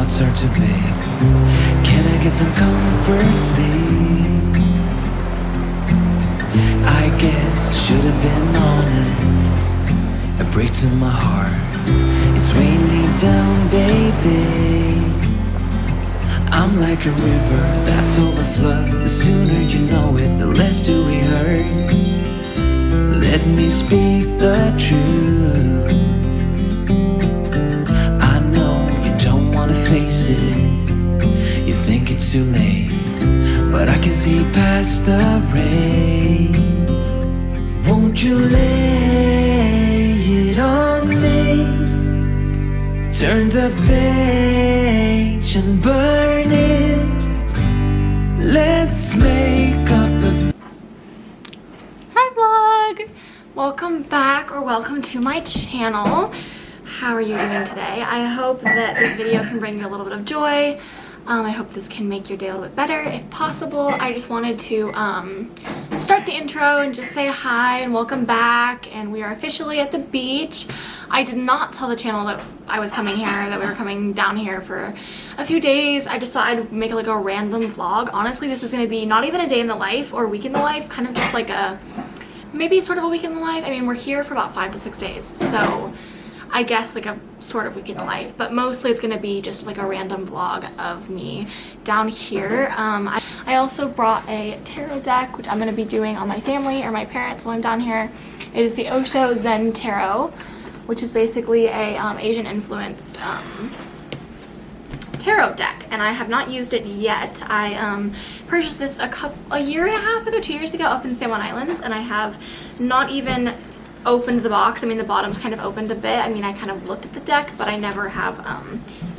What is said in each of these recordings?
thoughts are too big. Can I get some comfort, please? I guess I should have been honest. It breaks in my heart. It's weighing me down, baby. I'm like a river that's overflowed. The sooner you know it, the less do we hurt. Let me speak the truth. I know you don't wanna face it. You think it's too late, but I can see past the rain. Won't you lay it on me? Turn the page and burn it. Let's make up a... Hi vlog! Welcome back, or welcome to my channel. How are you doing today? I hope that this video can bring you a little bit of joy. I hope this can make your day a little bit better if possible. I just wanted to start the intro and just say hi and welcome back, and we are officially at the beach. I did not tell the channel that I was coming here, that we were coming down here for a few days. I just thought I'd make like a random vlog. Honestly, this is going to be not even a day in the life or a week in the life, kind of just like a, maybe sort of a week in the life. I mean, we're here for about 5 to 6 days, so I guess like a sort of week in the life, but mostly it's gonna be just like a random vlog of me down here. I also brought a tarot deck, which I'm gonna be doing on my family or my parents while I'm down here. It is the Osho Zen Tarot, which is basically a Asian influenced tarot deck, and I have not used it yet. I purchased this a year and a half ago, 2 years ago, up in San Juan Island, and I have not even opened the box. I mean, the bottom's kind of opened a bit. I mean, I kind of looked at the deck, but I never have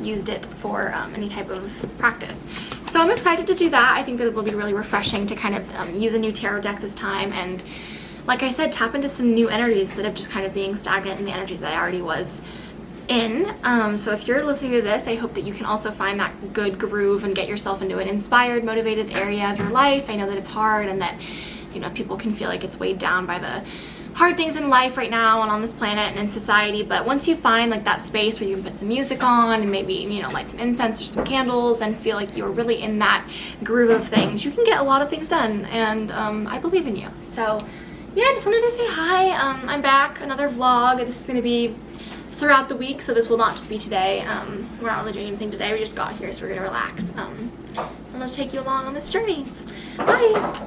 used it for any type of practice. So I'm excited to do that. I think that it will be really refreshing to kind of use a new tarot deck this time, and like I said, tap into some new energies instead of just kind of being stagnant in the energies that I already was in. So if you're listening to this, I hope that you can also find that good groove and get yourself into an inspired, motivated area of your life. I know that it's hard, and that, you know, people can feel like it's weighed down by the hard things in life right now and on this planet and in society, but once you find like that space where you can put some music on and maybe, you know, light some incense or some candles and feel like you're really in that groove of things, you can get a lot of things done, and I believe in you. So yeah, I just wanted to say hi. I'm back, another vlog. This is going to be throughout the week, so this will not just be today. We're not really doing anything today. We just got here, so we're going to relax. I'm going to take you along on this journey. Bye!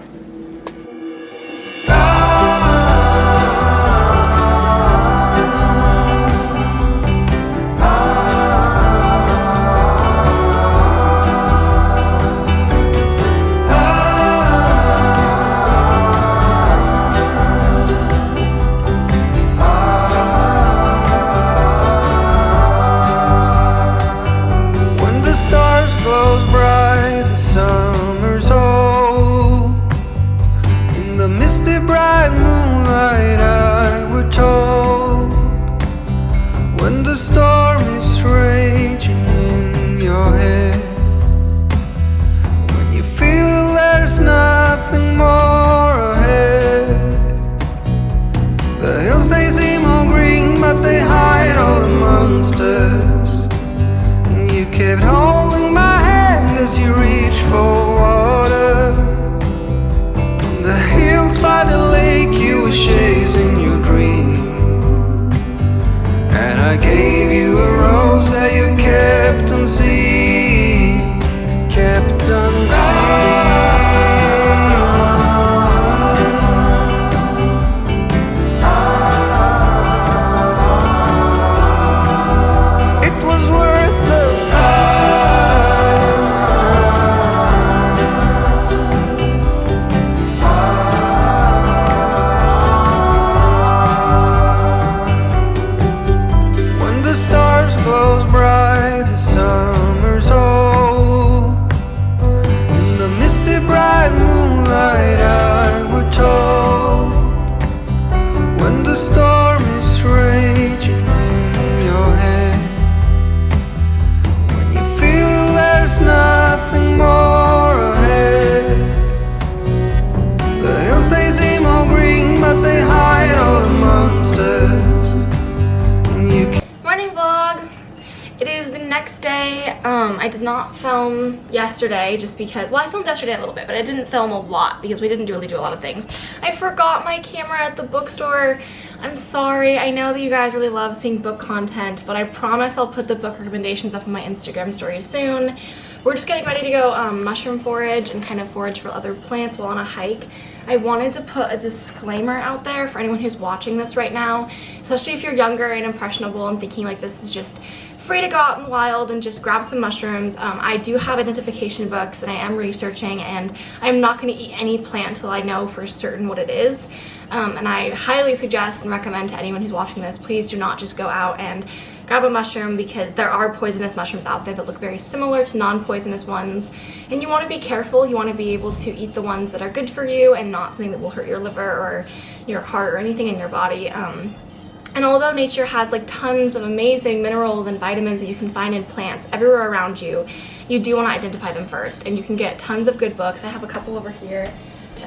yesterday. I did not film yesterday just because, well, I filmed yesterday a little bit, but I didn't film a lot because we didn't really do a lot of things. I forgot my camera at the bookstore. I'm sorry. I know that you guys really love seeing book content, but I promise I'll put the book recommendations up on my Instagram story soon. We're just getting ready to go mushroom forage and kind of forage for other plants while on a hike. I wanted to put a disclaimer out there for anyone who's watching this right now, especially if you're younger and impressionable and thinking like this is just free to go out in the wild and just grab some mushrooms. I do have identification books and I am researching, and I'm not going to eat any plant until I know for certain what it is. And I highly suggest and recommend to anyone who's watching this, please do not just go out and grab a mushroom, because there are poisonous mushrooms out there that look very similar to non-poisonous ones, and you want to be careful. You want to be able to eat the ones that are good for you and not something that will hurt your liver or your heart or anything in your body. And although nature has like tons of amazing minerals and vitamins that you can find in plants everywhere around you, you do want to identify them first, and you can get tons of good books. I have a couple over here.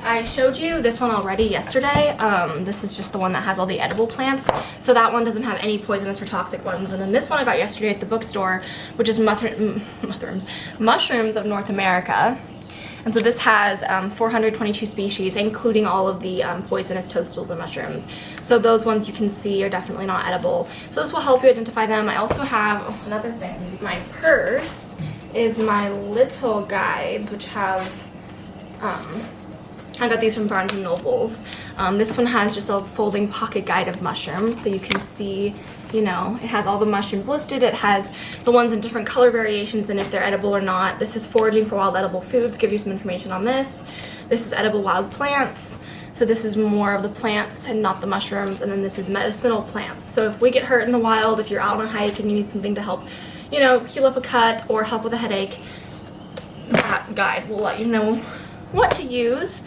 I showed you this one already yesterday. This is just the one that has all the edible plants, so that one doesn't have any poisonous or toxic ones. And then this one I got yesterday at the bookstore, which is Mushrooms of North America. And so this has 422 species, including all of the poisonous toadstools and mushrooms. So those ones you can see are definitely not edible. So this will help you identify them. I also have another thing. My purse is my little guides, which have I got these from Barnes & Nobles. This one has just a folding pocket guide of mushrooms, so you can see, you know, it has all the mushrooms listed. It has the ones in different color variations and if they're edible or not. This is foraging for wild edible foods, give you some information on this. This is edible wild plants. So this is more of the plants and not the mushrooms. And then this is medicinal plants. So if we get hurt in the wild, if you're out on a hike and you need something to help, you know, heal up a cut or help with a headache, that guide will let you know what to use.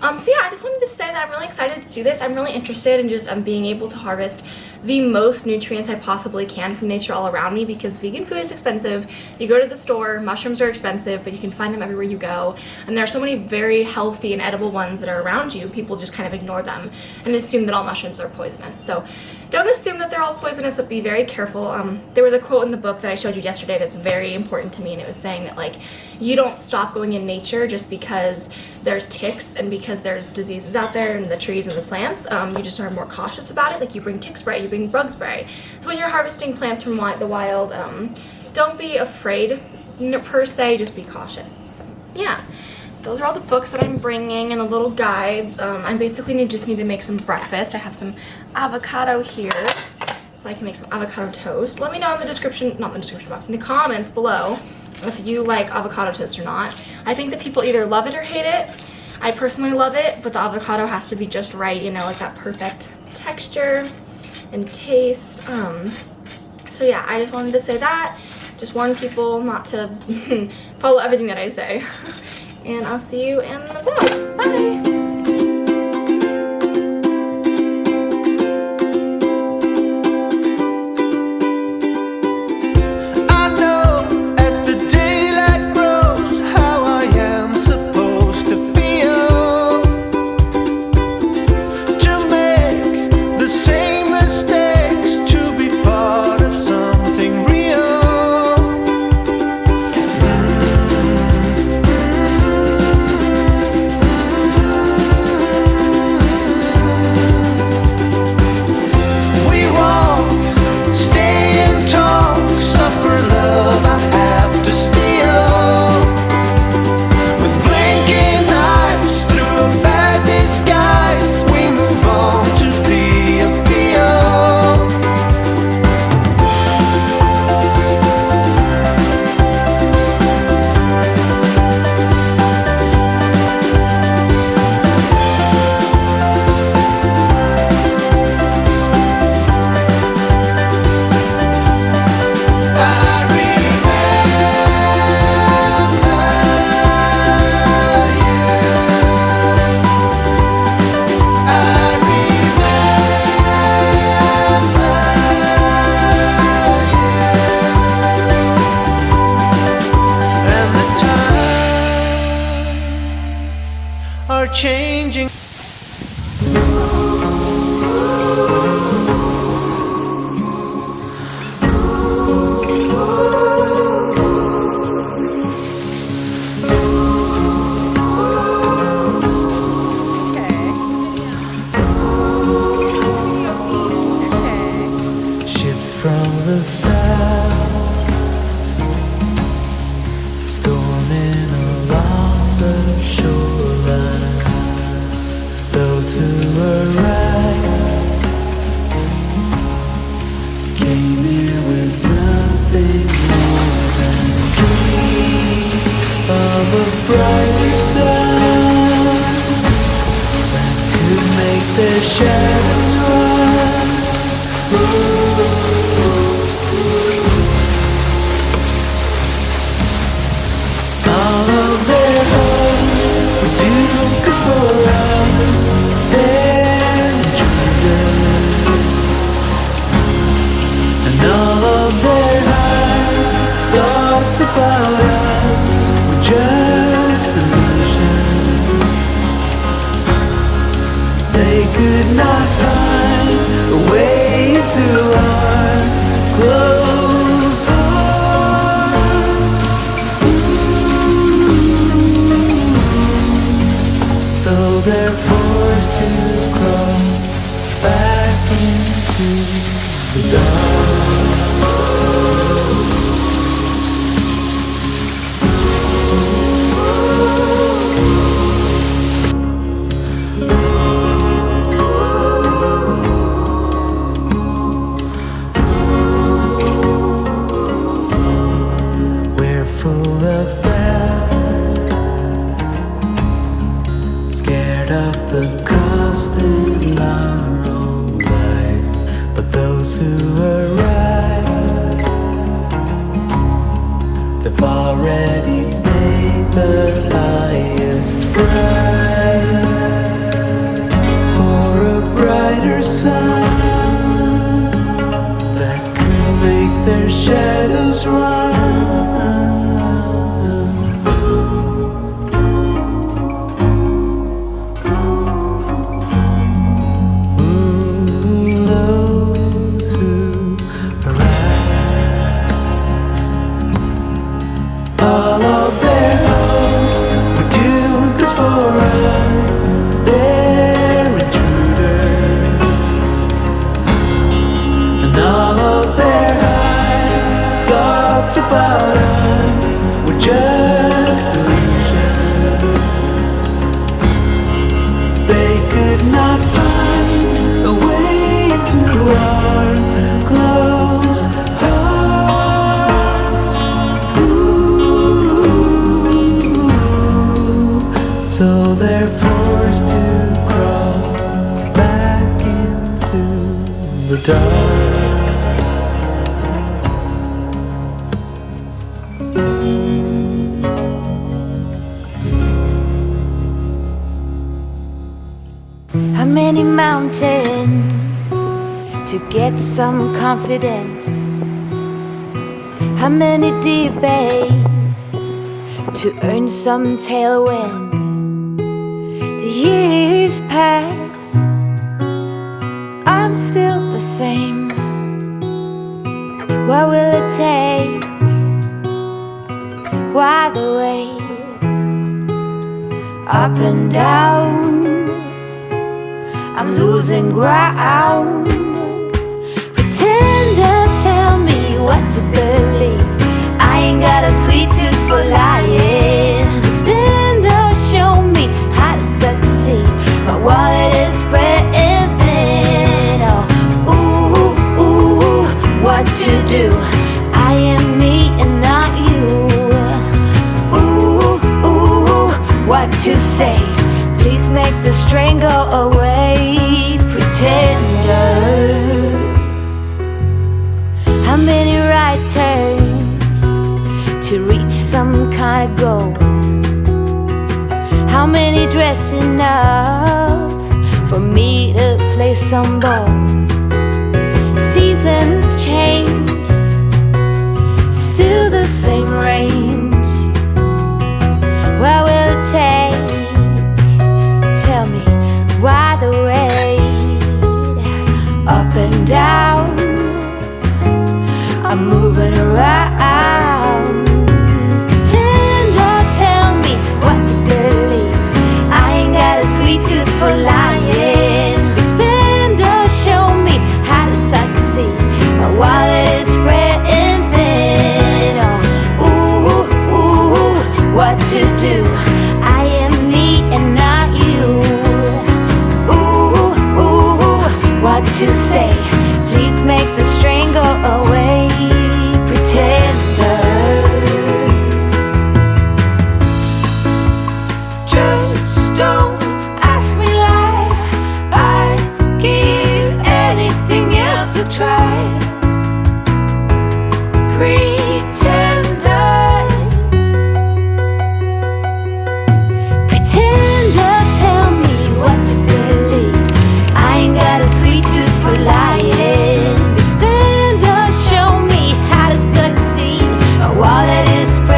So yeah, I just wanted to say that I'm really excited to do this. I'm really interested in just being able to harvest the most nutrients I possibly can from nature all around me, because vegan food is expensive. You go to the store, mushrooms are expensive, but you can find them everywhere you go. And there are so many very healthy and edible ones that are around you. People just kind of ignore them and assume that all mushrooms are poisonous. So don't assume that they're all poisonous, but be very careful. There was a quote in the book that I showed you yesterday that's very important to me, and it was saying that like, you don't stop going in nature just because there's ticks and because there's diseases out there in the trees and the plants. You just are more cautious about it. Like, you bring tick spray, you bring bug spray. So when you're harvesting plants from the wild, don't be afraid per se, just be cautious. So yeah, those are all the books that I'm bringing and the little guides. I basically just need to make some breakfast. I have some avocado here, so I can make some avocado toast. Let me know in the description, not in the description box, in the comments below if you like avocado toast or not. I think that people either love it or hate it. I personally love it, but the avocado has to be just right, you know, like that perfect texture and taste. So yeah, I just wanted to say that. Just warn people not to follow everything that I say. And I'll see you in the vlog. Bye! Changing. shoreline. Those who arrived came here with nothing more than dreams of a brighter sun that could make their shadows run. All of their hopes were doomed, 'cause for us they're intruders. And all of their high thoughts about us were just illusions. They could not find a way into our closed hearts. So they're forced to crawl back into the dark. We're full of doubt, scared of the cost in our own life. But those who arrived, they've already paid the highest price for a brighter sun that could make their shadows run. Those who arrived, all of their hopes were doomed, 'cause for us they're intruders. And all of their high thoughts about us were just illusions. They could not find a way into our closed hearts. Ooh. So they're forced to crawl back into the dark. How many mountains to get some confidence? How many debates to earn some tailwind? The years pass, I'm still the same. What will it take? Why the wait? Up and down, I'm losing ground. Pretender, tell me what to believe. I ain't got a sweet tooth for lying. Spender, show me how to succeed. My wallet is spreading thin. Oh, ooh, ooh, what to do? I am me and not you. Ooh, ooh, what to say? Please make the strain go away. Pretender. How many right turns to reach some kind of goal? How many dressing up for me to play some ball? Seasons change, still the same range. What will it take? Tell me, why the wait? Up and down, I'm moving around. Pretender, tell me what to believe. I ain't got a sweet tooth for lying. Spender, show me how to succeed. My wallet is spreading thin. Oh, ooh, is spread.